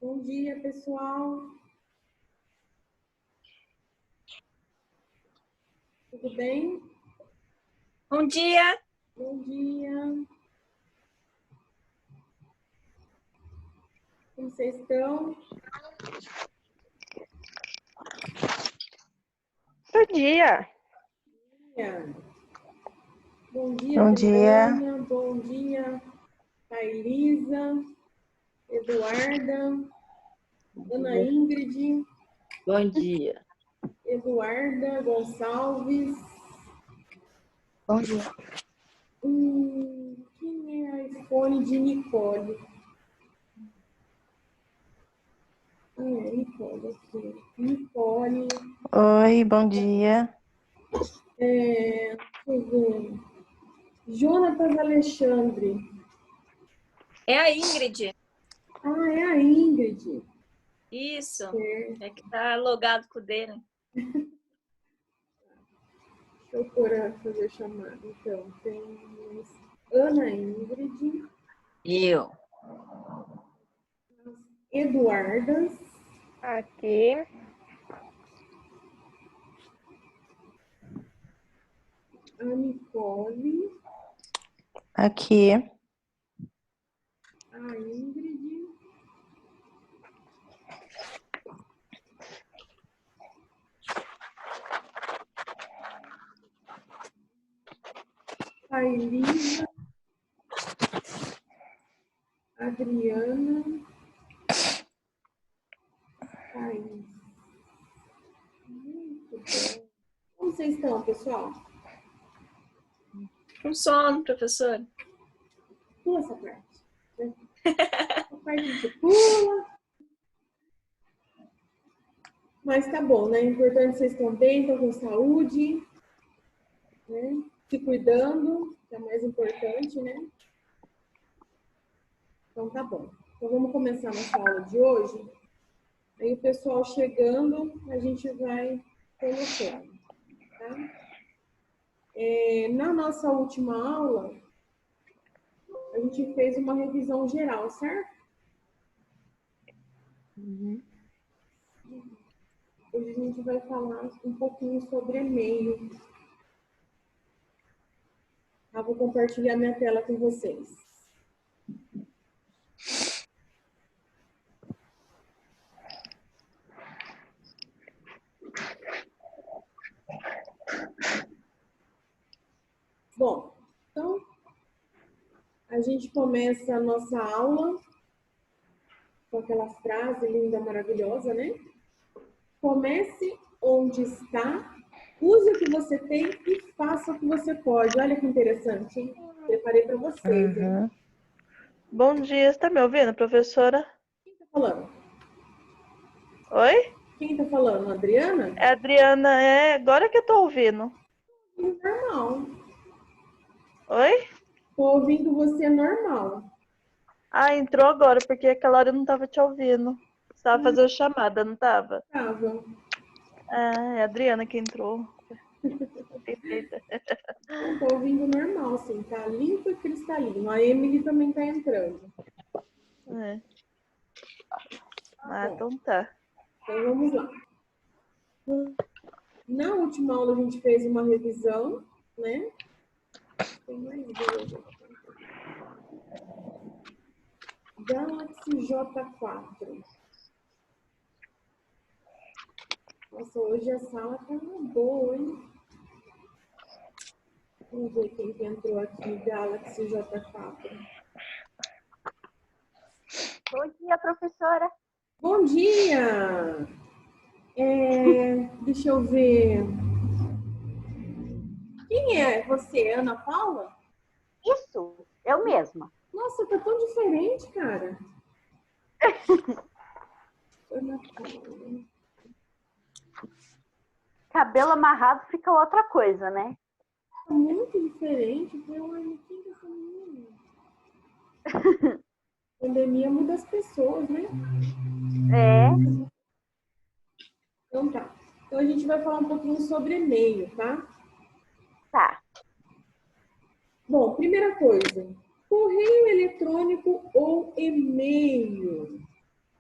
Bom dia, pessoal. Tudo bem? Bom dia. Bom dia. Como vocês estão? Bom dia. Bom dia, Bom dia. Adriana. Bom dia, Thairisa, Eduarda, Ana Ingrid, Bom dia. Eduarda Gonçalves. Bom dia. Quem é a iPhone de Nicole? Nicole aqui. Nicole. Oi, bom dia. Deixa eu ver. Jonatas Alexandre. É a Ingrid. É a Ingrid. Isso. É que tá logado com o dele. Deixa eu fazer chamada. Então, tem Ana Ingrid. Eu. Eduardas. Aqui. A Nicole. Aqui. A Ingrid. A Elisa. Adriana. Thaís. Muito bom. Como vocês estão, pessoal? Com sono, professor. Pula essa parte. Né? Essa parte a gente pula. Mas tá bom, né? O importante é que vocês estão bem, estão com saúde, né? Se cuidando, que é o mais importante, né? Então tá bom. Então vamos começar nossa aula de hoje. Aí o pessoal chegando, a gente vai colocando, tá? Na nossa última aula, a gente fez uma revisão geral, certo? Uhum. Hoje a gente vai falar um pouquinho sobre e-mail. Eu vou compartilhar minha tela com vocês. Bom, então a gente começa a nossa aula com aquela frase linda, maravilhosa, né? Comece onde está, use o que você tem e faça o que você pode. Olha que interessante, hein? Preparei para vocês, hein? Bom dia, você tá me ouvindo, professora? Quem tá falando? Oi? Quem tá falando? Adriana? É a Adriana, agora que eu tô ouvindo. Normal. Oi? Tô ouvindo você normal. Ah, entrou agora, porque aquela hora eu não tava te ouvindo. Você tava fazendo chamada, não tava? Tava. Ah, é a Adriana que entrou. Perfeita. Não, tô ouvindo normal, assim, tá limpo e cristalino. A Emily também tá entrando. É. Bom, Então tá. então vamos lá. Na última aula a gente fez uma revisão, né? Tem mais duas aqui. Galaxy J4. Nossa, hoje a sala tá boa, hein? Vamos ver quem que entrou aqui, Galaxy J4. Bom dia, professora. Bom dia! Deixa eu ver. Quem é você, Ana Paula? Isso, eu mesma. Nossa, tá tão diferente, cara. Ana Paula. Cabelo amarrado fica outra coisa, né? Tá muito diferente. Eu falei, olha, quem que é essa menina? A pandemia muda as pessoas, né? É. Então tá. Então a gente vai falar um pouquinho sobre e-mail, tá? Tá. Bom, primeira coisa, correio eletrônico ou e-mail,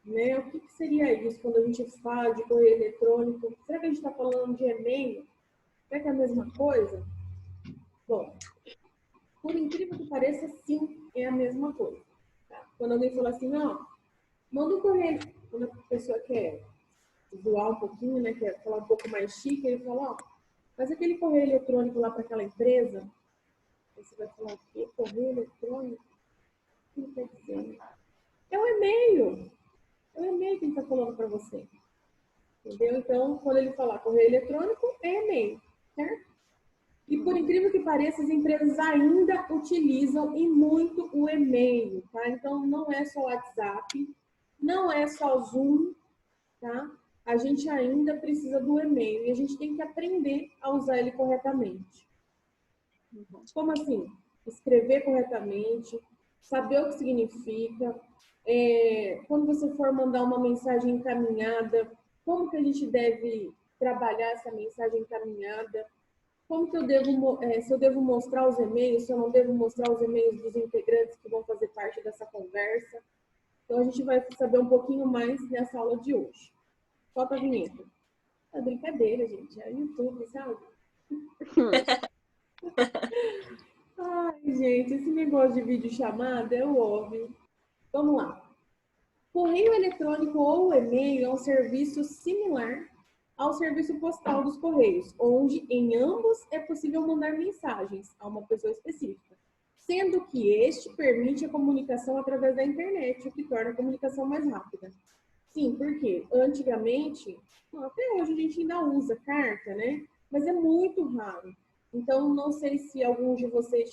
né? O que seria isso quando a gente fala de correio eletrônico? Será que a gente está falando de e-mail? Será que é a mesma coisa? Bom, por incrível que pareça, sim, é a mesma coisa. Tá? Quando alguém fala assim, não, manda um correio. Quando a pessoa quer zoar um pouquinho, né, quer falar um pouco mais chique, ele fala, ó, mas aquele correio eletrônico lá para aquela empresa, aí você vai falar, o quê? Correio eletrônico? O que ele quer dizer? É um e-mail. É um e-mail que ele está falando para você. Entendeu? Então, quando ele falar correio eletrônico, é e-mail, certo? E por incrível que pareça, as empresas ainda utilizam e muito o e-mail, tá? Então, não é só WhatsApp, não é só Zoom, tá? A gente ainda precisa do e-mail e a gente tem que aprender a usar ele corretamente. Como assim? Escrever corretamente, saber o que significa. Quando você for mandar uma mensagem encaminhada, como que a gente deve trabalhar essa mensagem encaminhada? Como que eu devo, se eu devo mostrar os e-mails, se eu não devo mostrar os e-mails dos integrantes que vão fazer parte dessa conversa. Então, a gente vai saber um pouquinho mais nessa aula de hoje. Solta a vinheta. É brincadeira, gente. É YouTube, sabe? Ai, gente, esse negócio de videochamada é o óbvio. Vamos lá. Correio eletrônico ou e-mail é um serviço similar ao serviço postal dos Correios, onde em ambos é possível mandar mensagens a uma pessoa específica, sendo que este permite a comunicação através da internet, o que torna a comunicação mais rápida. Sim, porque antigamente, até hoje a gente ainda usa carta, né? Mas é muito raro. Então, não sei se alguns de vocês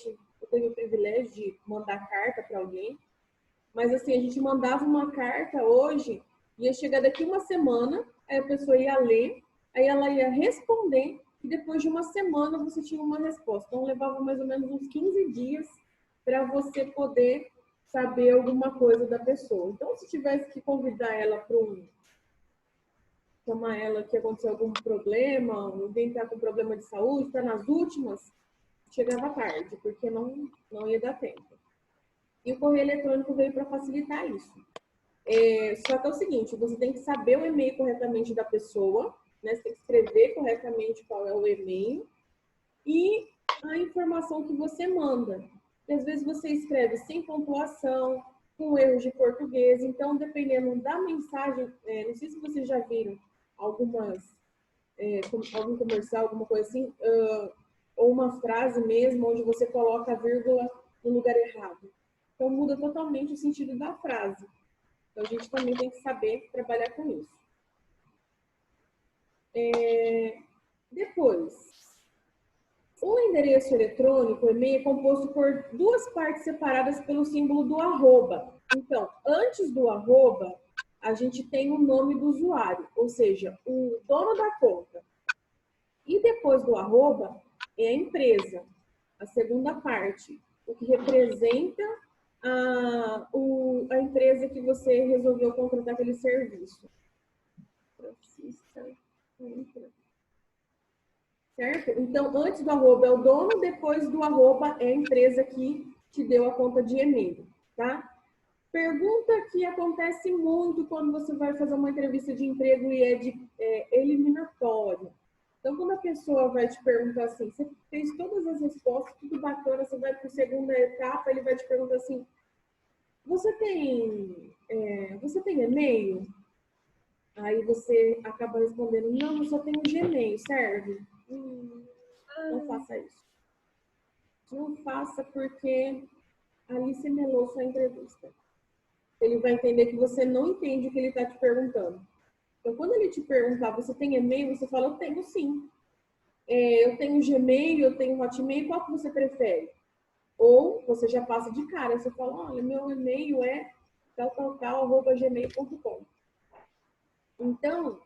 teve o privilégio de mandar carta para alguém, mas assim, a gente mandava uma carta hoje, ia chegar daqui uma semana, aí a pessoa ia ler, aí ela ia responder, e depois de uma semana você tinha uma resposta. Então, levava mais ou menos uns 15 dias para você poder saber alguma coisa da pessoa. Então, se tivesse que convidar ela para chamar ela que aconteceu algum problema, alguém está com problema de saúde, está nas últimas, chegava tarde, porque não ia dar tempo. E o correio eletrônico veio para facilitar isso. Só que é o seguinte, você tem que saber o e-mail corretamente da pessoa, né? Você tem que escrever corretamente qual é o e-mail e a informação que você manda. E às vezes você escreve sem pontuação, com erros de português. Então, dependendo da mensagem, não sei se vocês já viram algum comercial, alguma coisa assim, ou uma frase mesmo, onde você coloca a vírgula no lugar errado. Então, muda totalmente o sentido da frase. Então, a gente também tem que saber trabalhar com isso. Depois, o endereço eletrônico, o e-mail, é composto por duas partes separadas pelo símbolo do arroba. Então, antes do arroba, a gente tem o nome do usuário, ou seja, o dono da conta. E depois do arroba, é a empresa, a segunda parte, o que representa a empresa que você resolveu contratar aquele serviço. Certo? Então, antes do arroba é o dono, depois do arroba é a empresa que te deu a conta de e-mail, tá? Pergunta que acontece muito quando você vai fazer uma entrevista de emprego e é eliminatória. Então, quando a pessoa vai te perguntar assim, você fez todas as respostas, tudo bacana, você vai para a segunda etapa, ele vai te perguntar assim, você tem e-mail? Aí você acaba respondendo, não, eu só tenho Gmail, serve? Não faça isso. Não faça porque ali você melou sua entrevista. Ele vai entender que você não entende o que ele está te perguntando. Então, quando ele te perguntar, você tem e-mail? Você fala, eu tenho sim. Eu tenho Gmail, eu tenho Hotmail, qual que você prefere? Ou você já passa de cara, você fala, olha, meu e-mail é tal@gmail.com. Então,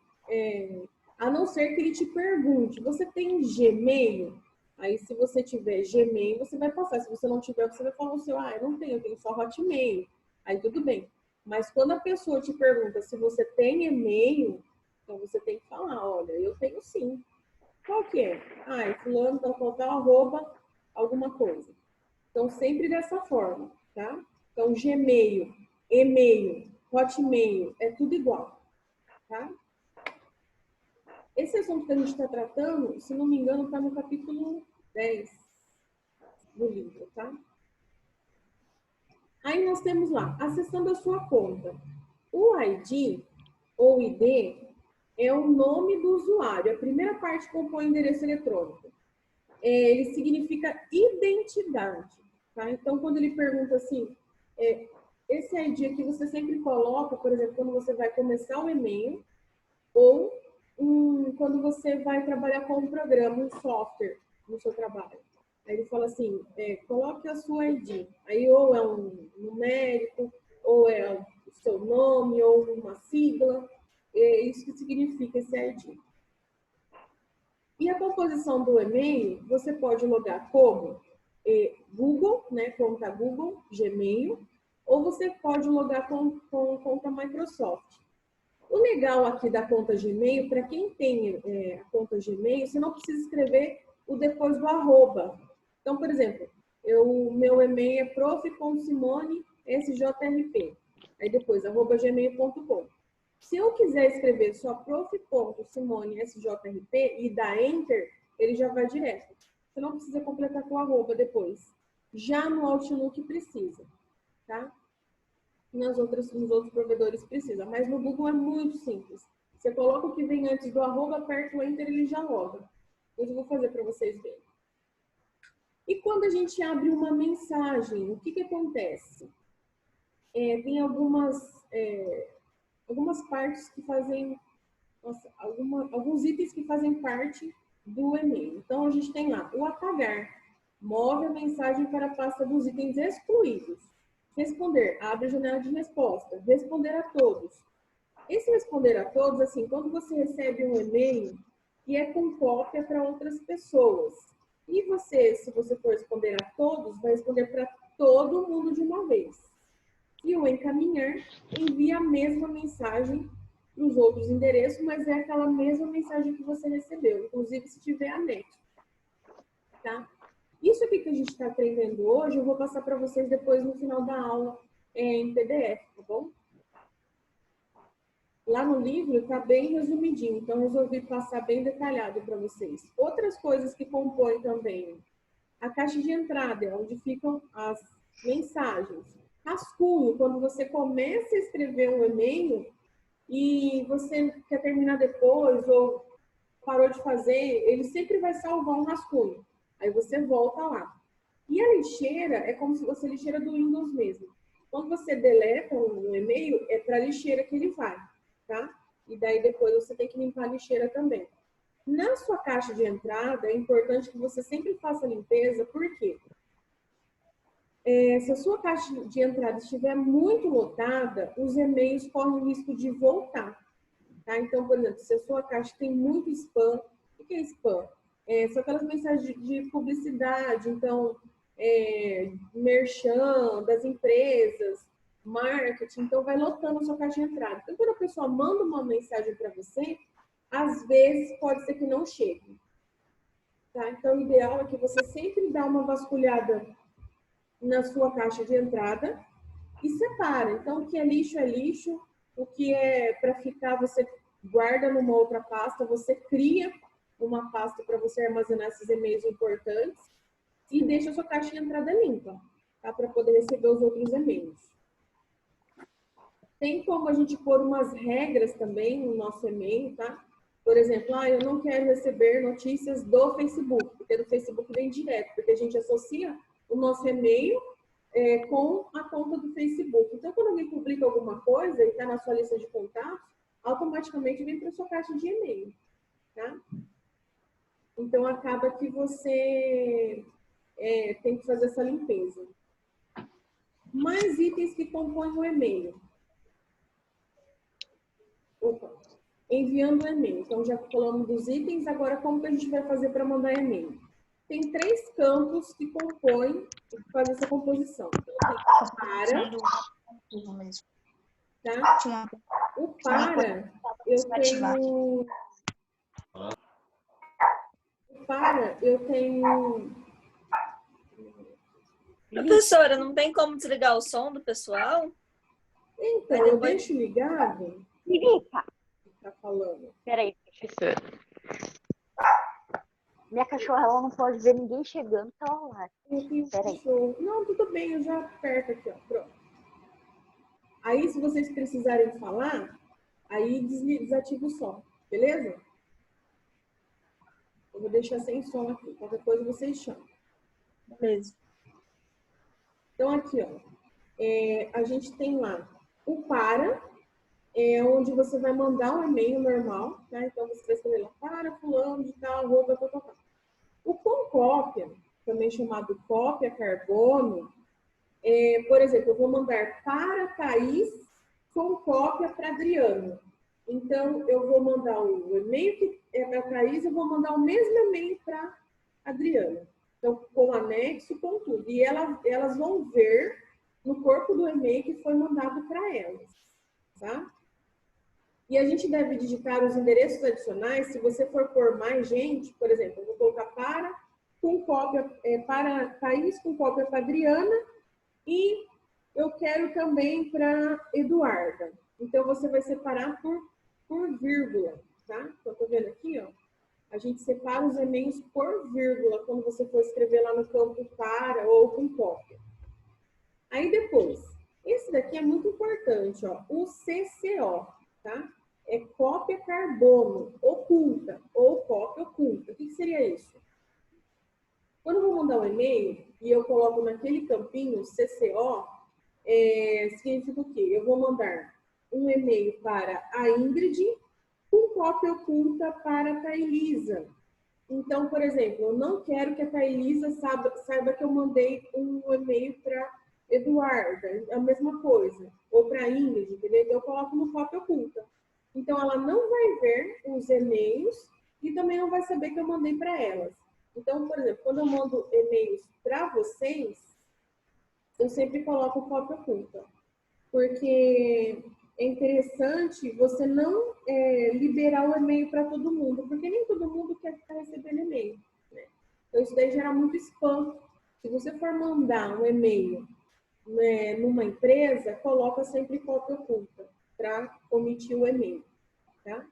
a não ser que ele te pergunte, você tem Gmail? Aí, se você tiver Gmail, você vai passar. Se você não tiver, você vai falar o seu, eu não tenho, eu tenho só Hotmail. Aí, tudo bem. Mas quando a pessoa te pergunta se você tem e-mail, então você tem que falar, olha, eu tenho sim. Qual que é? É fulano, tal, arroba, alguma coisa. Então, sempre dessa forma, tá? Então, Gmail, e-mail, Hotmail, é tudo igual, tá? Esse assunto que a gente está tratando, se não me engano, está no capítulo 10 do livro, tá? Aí nós temos lá, acessando a sua conta. O ID, ou ID, é o nome do usuário. A primeira parte compõe o endereço eletrônico. Ele significa identidade, tá? Então, quando ele pergunta assim, esse ID aqui você sempre coloca, por exemplo, quando você vai começar o e-mail, ou quando você vai trabalhar com um programa, um software no seu trabalho. Aí ele fala assim, coloque a sua ID. Aí ou é um numérico, ou é o seu nome, ou uma sigla. É isso que significa esse ID. E a composição do e-mail, você pode logar como Google, né, conta Google, Gmail, ou você pode logar com conta Microsoft. O legal aqui da conta Gmail, para quem tem a conta Gmail, você não precisa escrever o depois do arroba. Então, por exemplo, meu e-mail é prof.simone.sjrp. Aí depois, @gmail.com. Se eu quiser escrever só prof.simone.sjrp e dar Enter, ele já vai direto. Você não precisa completar com o arroba depois. Já no Outlook precisa, tá? Nos outros provedores precisa, mas no Google é muito simples. Você coloca o que vem antes do arroba, aperta o Enter, ele já loga. Depois eu vou fazer para vocês verem. E quando a gente abre uma mensagem, o que acontece? Tem algumas partes que fazem, alguns itens que fazem parte do e-mail. Então, a gente tem lá o apagar, move a mensagem para a pasta dos itens excluídos. Responder, abre a janela de resposta. Responder a todos. Esse responder a todos, assim, quando você recebe um e-mail que é com cópia para outras pessoas. E você, se você for responder a todos, vai responder para todo mundo de uma vez. E o encaminhar envia a mesma mensagem para os outros endereços, mas é aquela mesma mensagem que você recebeu, inclusive se tiver anexo. Tá? Isso aqui que a gente está aprendendo hoje, eu vou passar para vocês depois no final da aula em PDF, tá bom? Lá no livro está bem resumidinho, então resolvi passar bem detalhado para vocês. Outras coisas que compõem também a caixa de entrada, onde ficam as mensagens. Rascunho, quando você começa a escrever um e-mail e você quer terminar depois ou parou de fazer, ele sempre vai salvar um rascunho. Aí você volta lá. E a lixeira é como se fosse a lixeira do Windows mesmo. Quando você deleta um e-mail, é para a lixeira que ele vai, tá? E daí depois você tem que limpar a lixeira também. Na sua caixa de entrada, é importante que você sempre faça a limpeza, por quê? Se a sua caixa de entrada estiver muito lotada, os e-mails correm o risco de voltar. Tá? Então, por exemplo, se a sua caixa tem muito spam, o que é spam? São aquelas mensagens de publicidade, então, merchan das empresas, marketing, então vai lotando a sua caixa de entrada. Então, quando a pessoa manda uma mensagem para você, às vezes pode ser que não chegue. Tá? Então, o ideal é que você sempre dá uma vasculhada na sua caixa de entrada e separa. Então, o que é lixo, o que é para ficar, você guarda numa outra pasta, você cria uma pasta para você armazenar esses e-mails importantes e deixa a sua caixa de entrada limpa, tá? Para poder receber os outros e-mails. Tem como a gente pôr umas regras também no nosso e-mail, tá? Por exemplo, eu não quero receber notícias do Facebook, porque do Facebook vem direto, porque a gente associa o nosso e-mail com a conta do Facebook. Então, quando alguém publica alguma coisa e está na sua lista de contatos, automaticamente vem para a sua caixa de e-mail, tá? Então, acaba que você tem que fazer essa limpeza. Mais itens que compõem o e-mail. Enviando o e-mail. Então, já falamos dos itens, agora como que a gente vai fazer para mandar e-mail? Tem 3 campos que compõem e fazem essa composição. Então, tem tá? O para, eu tenho... Professora, não tem como desligar o som do pessoal? Então, eu deixo ligado. Mirica, Tá falando. peraí, professor. Minha cachorra, ela não pode ver ninguém chegando pela live. Eu tenho um Peraí. cachorro. Não, tudo bem, eu já aperto aqui, ó. Pronto. Aí, se vocês precisarem falar, aí desativa o som, beleza? Eu vou deixar sem som aqui. Qualquer coisa vocês chamam. Beleza. Então, aqui, ó. A gente tem lá o para, onde você vai mandar um e-mail normal, tá? Então, você vai escrever lá, para fulano de tal, arroba, tal. O com cópia, também chamado cópia carbono, por exemplo, eu vou mandar para Thaís com cópia para Adriano. Então, eu vou mandar o e-mail que é para Thaís, eu vou mandar o mesmo e-mail para Adriano. Então, com anexo, com tudo. E elas vão ver no corpo do e-mail que foi mandado para elas, tá? E a gente deve digitar os endereços adicionais. Se você for pôr mais gente, por exemplo, eu vou colocar com cópia para Thaís, com cópia para Adriana, e eu quero também para Eduarda. Então, você vai separar por vírgula, tá? Então, tô vendo aqui, ó. A gente separa os e-mails por vírgula quando você for escrever lá no campo para ou com cópia. Aí depois, esse daqui é muito importante, ó. O CCO, tá? É cópia carbono oculta ou cópia oculta. O que seria isso? Quando eu vou mandar um e-mail e eu coloco naquele campinho CCO, significa o quê? Eu vou mandar um e-mail para a Ingrid com cópia oculta para a Thailisa. Então, por exemplo, eu não quero que a Thailisa saiba que eu mandei um e-mail para Eduarda, é a mesma coisa. Ou para a Ingrid, entendeu? Então, eu coloco no cópia oculta. Então, ela não vai ver os e-mails e também não vai saber que eu mandei para elas. Então, por exemplo, quando eu mando e-mails para vocês, eu sempre coloco cópia oculta. Porque é interessante você não liberar o e-mail para todo mundo, porque nem todo mundo quer ficar recebendo e-mail, né? Então, isso daí gera muito spam. Se você for mandar um e-mail, né, numa empresa, coloca sempre cópia oculta para omitir o e-mail, tá?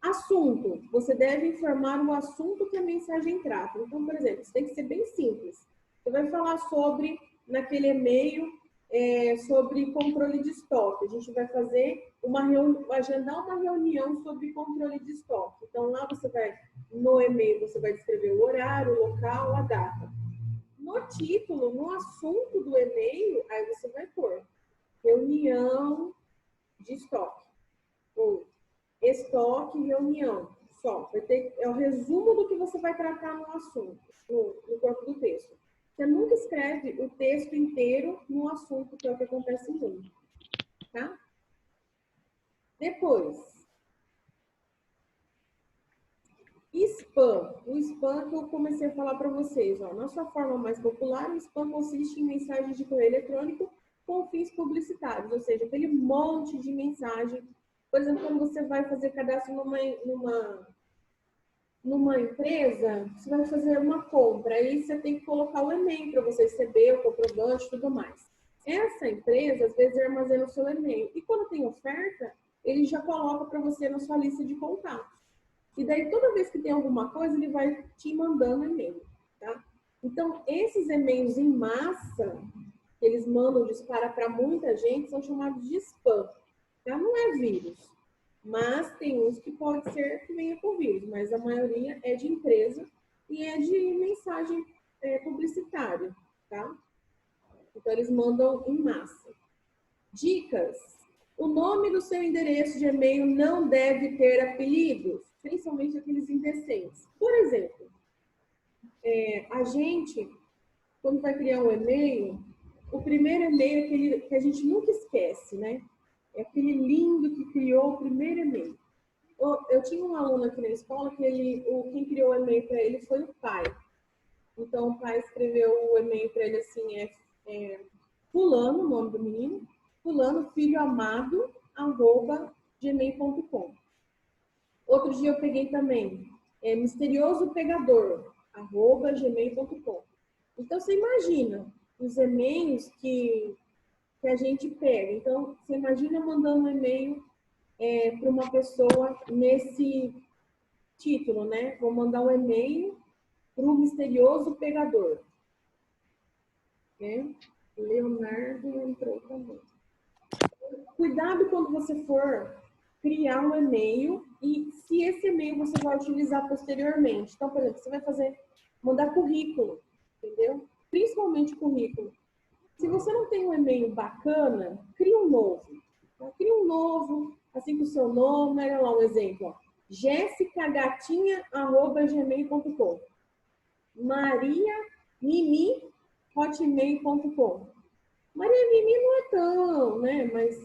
Assunto. Você deve informar o assunto que a mensagem trata. Então, por exemplo, isso tem que ser bem simples. Você vai falar sobre, naquele e-mail, sobre controle de estoque. A gente vai fazer agendar uma reunião sobre controle de estoque. Então, lá você vai, no e-mail, você vai descrever o horário, o local, a data. No título, no assunto do e-mail, aí você vai pôr reunião de estoque. Ou estoque e reunião. Só. É o resumo do que você vai tratar no assunto, no corpo do texto. Você nunca escreve o texto inteiro no assunto, que é o que acontece muito. Tá? Depois, spam. O spam que eu comecei a falar para vocês. Ó, na sua forma mais popular, o spam consiste em mensagens de correio eletrônico com fins publicitários, ou seja, aquele monte de mensagem. Por exemplo, quando você vai fazer cadastro numa empresa, você vai fazer uma compra, aí você tem que colocar o e-mail para você receber, o comprovante e tudo mais. Essa empresa, às vezes, armazena o seu e-mail. E quando tem oferta, ele já coloca para você na sua lista de contatos. E daí, toda vez que tem alguma coisa, ele vai te mandando e-mail, tá? Então, esses e-mails em massa, que eles mandam, dispara para muita gente, são chamados de spam. Tá? Não é vírus. Mas tem uns que pode ser que venha com vírus, mas a maioria é de empresa e é de mensagem publicitária, tá? Então, eles mandam em massa. Dicas. O nome do seu endereço de e-mail não deve ter apelidos, principalmente aqueles indecentes. Por exemplo, a gente, quando vai criar um e-mail, o primeiro e-mail é aquele que a gente nunca esquece, né? É aquele lindo que criou o primeiro e-mail. Eu tinha um aluno aqui na escola que quem criou o e-mail para ele foi o pai. Então, o pai escreveu o e-mail para ele assim, fulano, o nome do menino, fulano, filho amado, @gmail.com. Outro dia eu peguei também, misterioso pegador, @gmail.com. Então, você imagina os e-mails que que a gente pega. Então, você imagina mandando um e-mail para uma pessoa nesse título, né? Vou mandar um e-mail para o misterioso pegador. Né? Leonardo entrou também. Cuidado quando você for criar um e-mail e se esse e-mail você vai utilizar posteriormente. Então, por exemplo, você vai mandar currículo, entendeu? Principalmente currículo. Se você não tem um e-mail bacana, cria um novo. Tá? Cria um novo, assim com o seu nome, olha lá um exemplo. jessicagatinha@gmail.com mariamimi@hotmail.com. Maria Mimi não é tão, né? Mas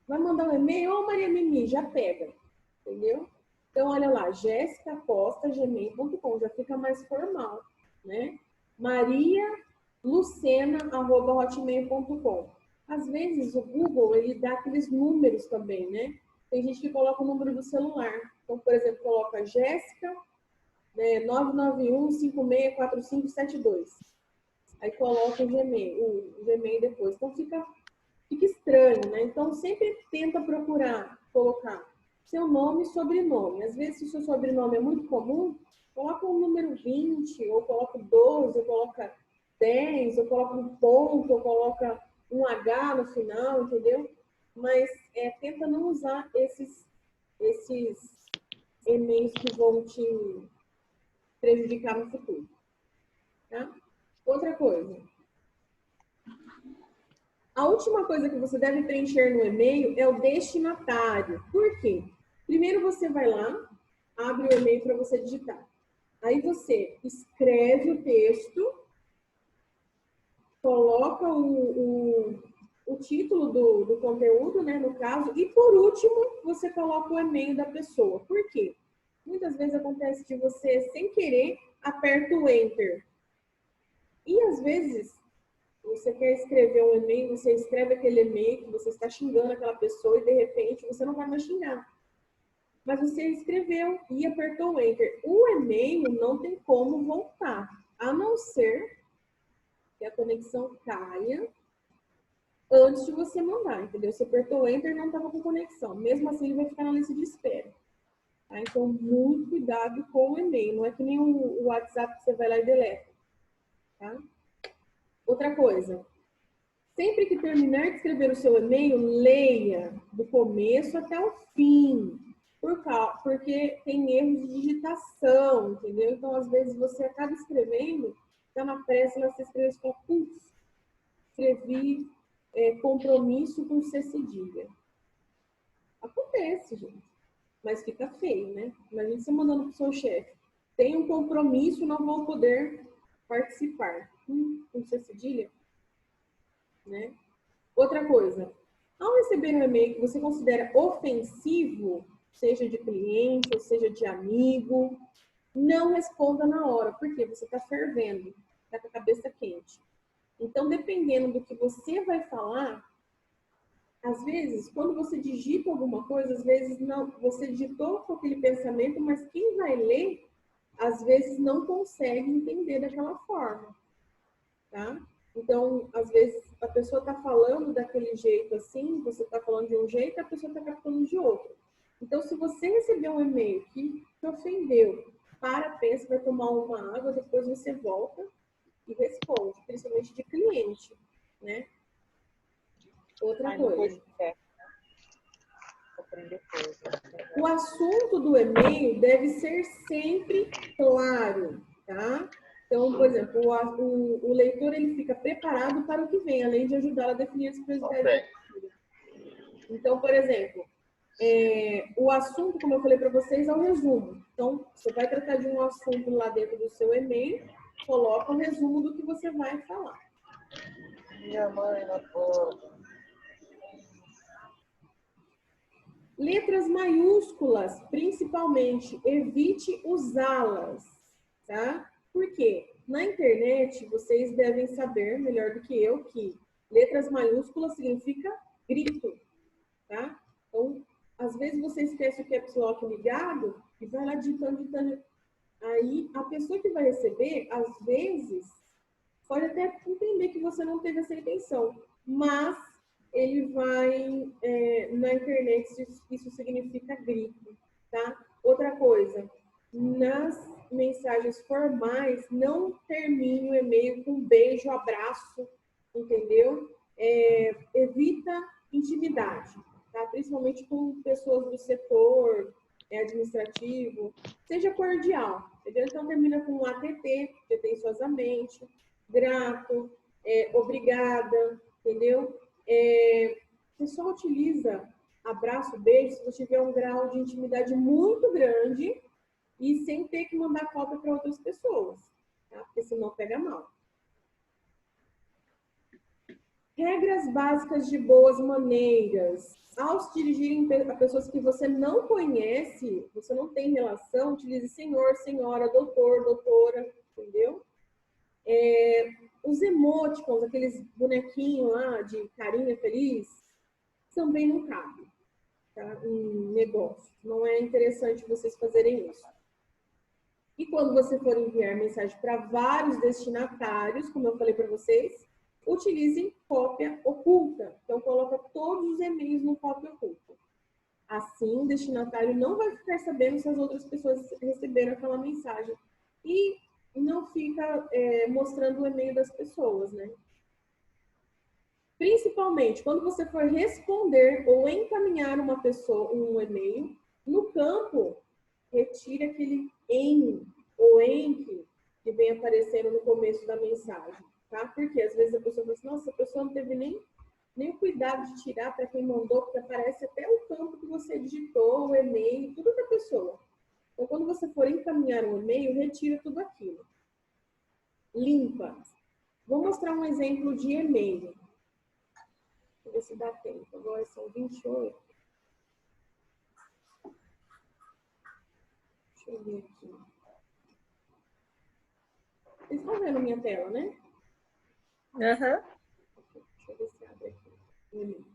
vai mandar um e-mail, ô Maria Mimi, já pega, entendeu? Então, olha lá, jessicacosta@gmail.com, já fica mais formal, né? marialucena@hotmail.com. Às vezes, o Google, ele dá aqueles números também, né? Tem gente que coloca o número do celular. Então, por exemplo, coloca Jéssica, né, 991564572. Aí coloca o Gmail depois. Então, fica estranho, né? Então, sempre tenta procurar colocar seu nome e sobrenome. Às vezes, se o seu sobrenome é muito comum, coloca o número 20, ou coloca 12, ou coloca 10, ou coloca um ponto, ou coloca um H no final, entendeu? Mas tenta não usar esses e-mails que vão te prejudicar no futuro. Tá? Outra coisa. A última coisa que você deve preencher no e-mail é o destinatário. Por quê? Primeiro você vai lá, abre o e-mail para você digitar. Aí você escreve o texto, coloca o título do conteúdo, né, no caso, e por último você coloca o e-mail da pessoa. Por quê? Muitas vezes acontece de você, sem querer, aperta o Enter. E às vezes você quer escrever um e-mail, você escreve aquele e-mail que você está xingando aquela pessoa e de repente você não vai mais xingar. Mas você escreveu e apertou o Enter. O e-mail não tem como voltar, a não ser que a conexão caia antes de você mandar, entendeu? Você apertou o Enter e não estava com conexão. Mesmo assim, ele vai ficar na lista de espera. Tá? Então, muito cuidado com o e-mail. Não é que nem o WhatsApp que você vai lá e deleta. Tá? Outra coisa. Sempre que terminar de escrever o seu e-mail, leia do começo até o fim. Porque tem erros de digitação, entendeu? Então, às vezes, você acaba escrevendo, está na pressa, você escreve e fala, putz, escrevi compromisso com C cedilha. Acontece, gente. Mas fica feio, né? Imagina você mandando para o seu chefe. Tem um compromisso, não vou poder participar. Com C cedilha? Né? Outra coisa. Ao receber um e-mail que você considera ofensivo, seja de cliente ou seja de amigo, não responda na hora, porque você está fervendo, está com a cabeça quente. Então, dependendo do que você vai falar, às vezes, quando você digita alguma coisa, às vezes não, você digitou com aquele pensamento, mas quem vai ler, às vezes não consegue entender daquela forma, tá? Então, às vezes, a pessoa está falando daquele jeito assim, você está falando de um jeito, a pessoa está captando de outro. Então, se você receber um e-mail que te ofendeu, pensa, vai tomar uma água, depois você volta e responde, principalmente de cliente, né? Outra coisa. O assunto do e-mail deve ser sempre claro, tá? Então, por exemplo, o leitor ele fica preparado para o que vem, além de ajudá-lo a definir as prioridades. Então, por exemplo, o assunto, como eu falei para vocês, é o resumo. Então, você vai tratar de um assunto lá dentro do seu e-mail, coloca o resumo do que você vai falar. Minha mãe na porta. Letras maiúsculas, principalmente, evite usá-las, tá? Por quê? Na internet, vocês devem saber, melhor do que eu, que letras maiúsculas significa grito, tá? Então, às vezes você esquece o caps lock ligado e vai lá digitando. Aí, a pessoa que vai receber, às vezes, pode até entender que você não teve essa intenção, mas ele vai na internet, isso significa gripe, tá? Outra coisa, nas mensagens formais, não termine o e-mail com beijo, abraço, entendeu? Evita intimidade, tá? Principalmente com pessoas do setor administrativo, seja cordial, entendeu? Então termina com um ATT, pretensiosamente, grato, obrigada, entendeu? Você só utiliza abraço, beijo se você tiver um grau de intimidade muito grande e sem ter que mandar cópia para outras pessoas, tá? Porque senão pega mal. Regras básicas de boas maneiras. Ao se dirigirem a pessoas que você não conhece, você não tem relação, utilize senhor, senhora, doutor, doutora, entendeu? Os emoticons, aqueles bonequinhos lá de carinha feliz, também não cabe, tá? Em negócio. Não é interessante vocês fazerem isso. E quando você for enviar mensagem para vários destinatários, como eu falei para vocês, utilizem cópia oculta. Então, coloca todos os e-mails no cópia oculta. Assim, o destinatário não vai ficar sabendo se as outras pessoas receberam aquela mensagem. E não fica mostrando o e-mail das pessoas, né? Principalmente, quando você for responder ou encaminhar uma pessoa um e-mail, no campo, retire aquele em ou enque que vem aparecendo no começo da mensagem, tá? Porque às vezes a pessoa fala assim, nossa, a pessoa não teve nem o cuidado de tirar para quem mandou, porque aparece até o campo que você digitou, o e-mail, tudo da pessoa. Então, quando você for encaminhar um e-mail, retira tudo aquilo. Limpa. Vou mostrar um exemplo de e-mail. Deixa eu ver se dá tempo. Agora são 28. Deixa eu ver aqui. Vocês estão vendo minha tela, né? Aham. Deixa eu ver se abre aqui.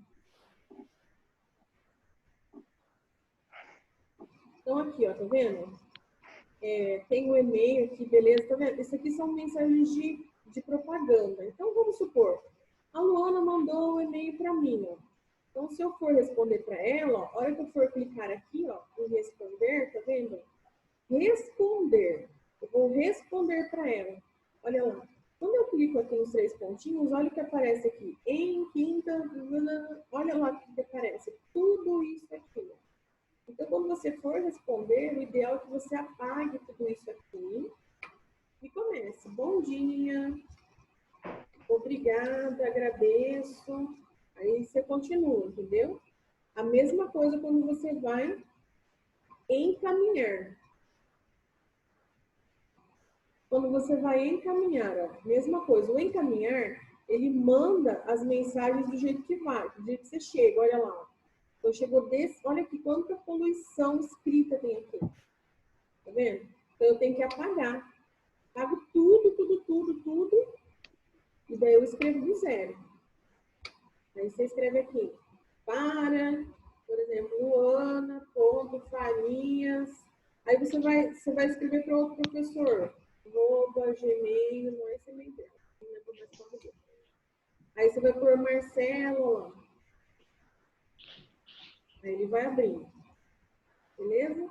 Então, aqui, ó, tá vendo? Tem um e-mail aqui, beleza, tá vendo? Isso aqui são mensagens de propaganda. Então, vamos supor, a Luana mandou um e-mail para mim, ó. Então, se eu for responder para ela, ó, a hora que eu for clicar aqui, ó, em responder, tá vendo? Responder. Eu vou responder para ela. Olha lá. Quando eu clico aqui nos 3 pontinhos, olha o que aparece aqui. Em quinta, olha lá o que aparece. Tudo isso aqui, ó. Então, quando você for responder, o ideal é que você apague tudo isso aqui e comece. Bom dia, obrigada, agradeço. Aí você continua, entendeu? A mesma coisa quando você vai encaminhar. Quando você vai encaminhar, ó, mesma coisa. O encaminhar, ele manda as mensagens do jeito que vai, do jeito que você chega, olha lá, ó. Então, chegou desse, olha aqui, quanta poluição escrita tem aqui. Tá vendo? Então, eu tenho que apagar. Apago tudo, tudo, tudo, tudo. E daí eu escrevo do zero. Aí você escreve aqui. Por exemplo, Luana, ponto, Farinhas. Aí você vai escrever para outro professor. @gmail, não é esse e-mail dela. Não lembro mais qual é. Aí você vai pôr Marcelo lá. Aí ele vai abrindo. Beleza?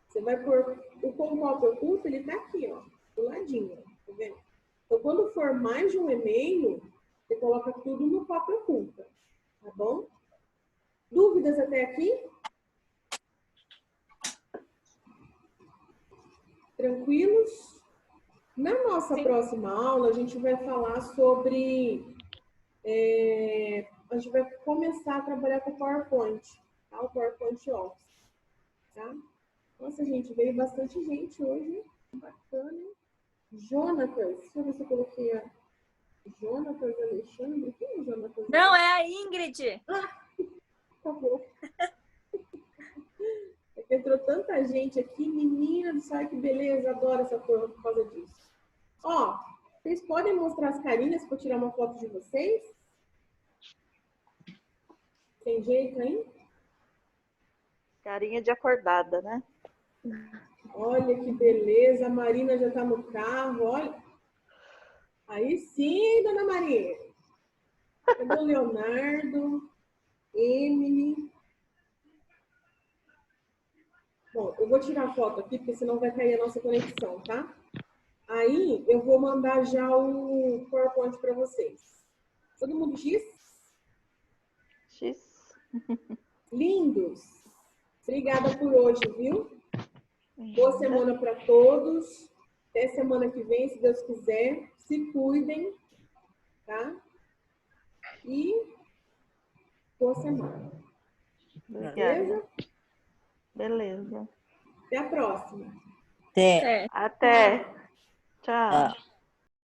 Você vai pôr o cópia oculta, ele tá aqui, ó, do ladinho, tá vendo? Então, quando for mais de um e-mail, você coloca tudo no cópia oculta, tá bom? Dúvidas até aqui? Tranquilos? Na nossa próxima aula, a gente vai falar sobre... a gente vai começar a trabalhar com o PowerPoint, tá? O PowerPoint Office, tá? Nossa, gente, veio bastante gente hoje. Bacana, hein? Jonatas, deixa eu ver se eu coloquei a Jonatas Alexandre. Quem é Jonatas? Não, é a Ingrid. Tá bom. É que entrou tanta gente aqui, menina do céu, que beleza, adoro essa turma por causa disso. Ó, vocês podem mostrar as carinhas para eu tirar uma foto de vocês? Tem jeito, hein? Carinha de acordada, né? Olha que beleza, a Marina já tá no carro, olha. Aí sim, dona Maria. Cadê o Leonardo? Emily. Bom, eu vou tirar a foto aqui, porque senão vai cair a nossa conexão, tá? Aí, eu vou mandar já o PowerPoint para vocês. Todo mundo X? X. Lindos! Obrigada por hoje, viu? Boa semana para todos. Até semana que vem, se Deus quiser. Se cuidem, tá? E boa semana. Obrigada. Beleza. Até a próxima. Até. É. Até. Tchau. Tchau.